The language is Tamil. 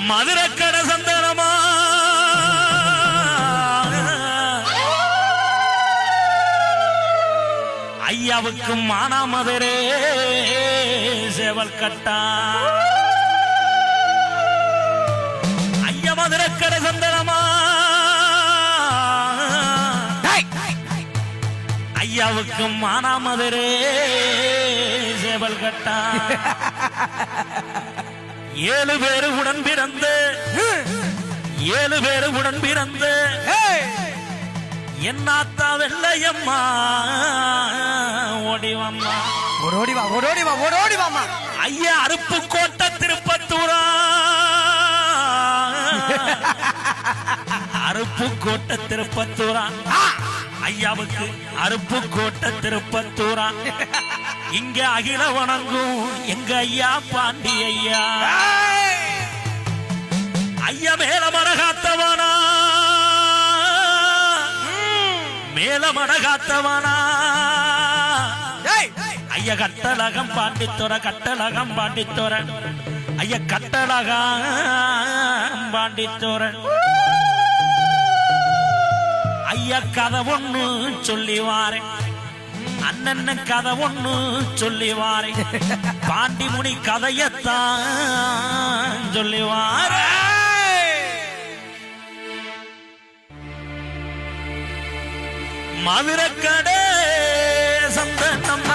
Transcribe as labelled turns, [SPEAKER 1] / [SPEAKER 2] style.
[SPEAKER 1] மதுரக்கட சந்தனமா ஐயாவுக்கு மானாமதுரே சேவல் கட்டா ஐயா மதுரக்கட சந்தனமா ஐயாவுக்கு மானாமதுரே சேவல் கட்டா 7 பேரு உடன் பிறந்து 7 பேரு உடன் பிறந்து என்னாத்தா வெள்ளையம்மா ஓடிவம்மா
[SPEAKER 2] ஓடிவாமா
[SPEAKER 1] ஐயா அருப்பு கோட்டை திருப்பத்தூரா அருப்பு கோட்டை திருப்பத்தூரா ஐயாவுக்கு அருப்பு கோட்டை திருப்பத்தூரா இங்க அகில வணங்கும் எங்க ஐயா பாண்டி ஐயா ஐயா மேல மடகாத்தவனா மேல மடகாத்தவனா ஐயா கட்டழகம் பாண்டித்தோர கட்டழகம் பாண்டித்தோர ஐயா கட்டழகம் பாண்டித்தோர ஐயா கதை ஒண்ணு சொல்லி வாரேன் அண்ணன் கதை ஒண்ணு சொல்லி வாரேன் பாண்டிமுனி கதையத்தான் சொல்லி வாரேன் மதுரக்கடை சந்தனம்